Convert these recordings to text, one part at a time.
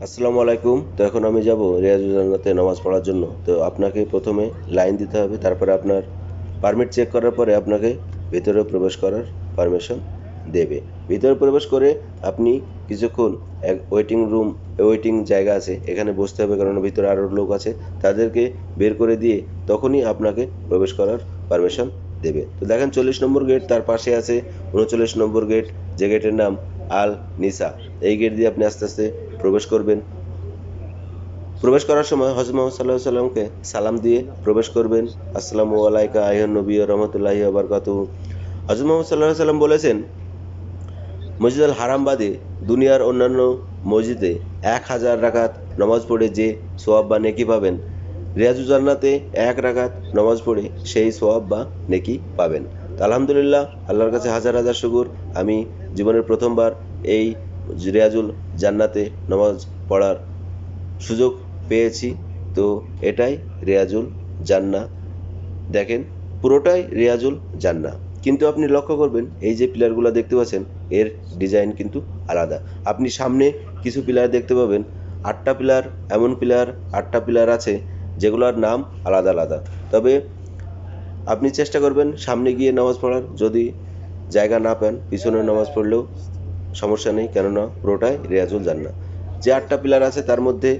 আসসালামু আলাইকুম। তো এখন আমি যাব রিয়াজুল জান্নাতে নামাজ পড়ার জন্য। তো আপনাকে প্রথমে লাইন দিতে হবে, তারপরে আপনার পারমিট চেক করার পরে আপনাকে ভিতরে প্রবেশ করার পারমিশন দেবে। ভিতরে প্রবেশ করে আপনি কিছুক্ষণ ওয়েটিং জায়গা আছে, এখানে বসতে হবে, কারণ ভিতরে আরও লোক আছে। তাদেরকে বের করে দিয়ে তখনই আপনাকে প্রবেশ করার পারমিশন দেবে। তো দেখেন 40 নম্বর গেট, তার পাশে আছে 39 নম্বর গেট, যে গেটের নাম আল নিসা। এই গেট দিয়ে আপনি আস্তে আস্তে প্রবেশ করবেন। প্রবেশ করার সময় হযরত মুহাম্মদ সাল্লাল্লাহু আলাইহি সাল্লামকে সালাম দিয়ে প্রবেশ করবেন। আসসালামু আলাইকা আইয়ুহান নবী ওয়া রাহমাতুল্লাহি ওয়া বারাকাতুহু। হযরত মুহাম্মদ সাল্লাল্লাহু আলাইহি সাল্লাম বলেছেন, মসজিদুল হারাম বাদে দুনিয়ার অন্যান্য মসজিদে 1000 রাকাত নামাজ পড়ে যে সওয়াব বা নেকি পাবেন, রিয়াজুল জান্নাতে 1 রাকাত নামাজ পড়ে সেই সওয়াব বা নেকি পাবেন। তো আলহামদুলিল্লাহ, আল্লাহর কাছে হাজার হাজার শুকর, আমি জীবনের প্রথমবার এই রিয়াজুল জান্নাতে নামাজ পড়ার সুযোগ পেয়েছি। তো এটাই রিয়াজুল জান্নাহ। দেখেন, পুরোটাই রিয়াজুল জান্নাহ। কিন্তু আপনি লক্ষ্য করবেন, এই যে পিলারগুলো দেখতে পাচ্ছেন, এর ডিজাইন কিন্তু আলাদা। আপনি সামনে কিছু পিলার দেখতে পাবেন, 8টা পিলার, এমন পিলার 8টা পিলার আছে যেগুলোর নাম আলাদা আলাদা। তবে আপনি চেষ্টা করবেন সামনে গিয়ে নামাজ পড়ার। যদি জায়গা না পান, পিছনে নামাজ পড়লেও সমস্যা নেই, কেননা পুরোটাই রিয়াজুল জান্নাহ। যে 8টা পিলার আছে তার মধ্যে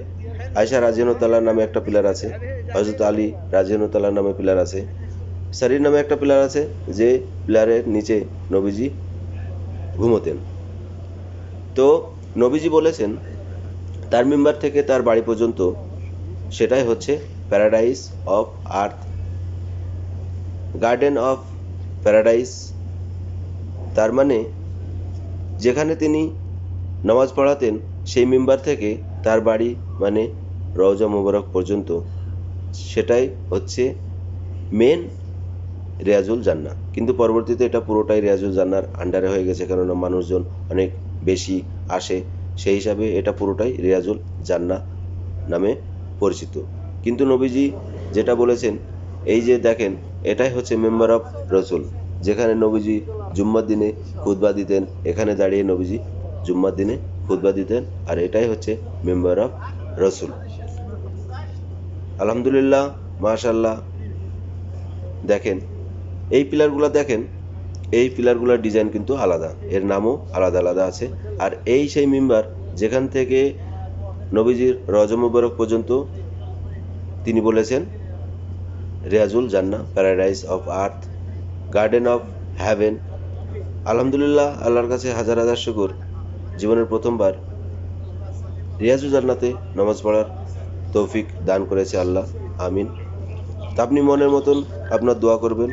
আয়েশা রাদিয়াল্লাহু তাআলা নামে একটা পিলার আছে, হযরত আলী রাদিয়াল্লাহু তাআলা নামে পিলার আছে, সারির নামে একটা পিলার আছে, যে পিলারের নিচে নবীজি ঘুমোতেন। তো নবীজি বলেছেন, তার মিম্বার থেকে তার বাড়ি পর্যন্ত সেটাই হচ্ছে paradise of earth, garden of paradise. তার মানে যেখানে তিনি নামাজ পড়াতেন সেই মিম্বার থেকে তার বাড়ি মানে রওজা মুবারক পর্যন্ত সেটাই হচ্ছে মেন রিয়াজুল জান্নাহ। কিন্তু পরবর্তীতে এটা পুরোটাই রিয়াজুল জান্নাহর আন্ডারে হয়ে গেছে, কেননা মানুষজন অনেক বেশি আসে, সেই হিসাবে এটা পুরোটাই রিয়াজুল জান্নাহ নামে পরিচিত। কিন্তু নবীজি যেটা বলেছেন, এই যে দেখেন, এটাই হচ্ছে মেম্বার অফ রসুল। যেখানে নবীজি জুম্মার দিনে খুতবা দিতেন, এখানে দাঁড়িয়ে নবীজি জুম্মার দিনে খুতবা দিতেন, আর এটাই হচ্ছে মেম্বার অফ রসুল। আলহামদুলিল্লাহ, মাশাআল্লাহ। দেখেন, এই পিলারগুলো দেখেন, এই পিলারগুলোর ডিজাইন কিন্তু আলাদা, এর নামও আলাদা আলাদা আছে। আর এই সেই মিম্বার যেখান থেকে নবীজির রওজা মুবারক পর্যন্ত তিনি বলেছেন রিয়াজুল জান্নাহ, paradise of earth, garden of heaven. আলহামদুলিল্লাহ, আল্লাহর কাছে হাজার হাজার শুকর, জীবনের প্রথমবার রিয়াজুল জান্নাতে নামাজ পড়ার তৌফিক দান করেছে আল্লাহ। আমিন। তা আপনি মনের মতন আপনার দোয়া করবেন।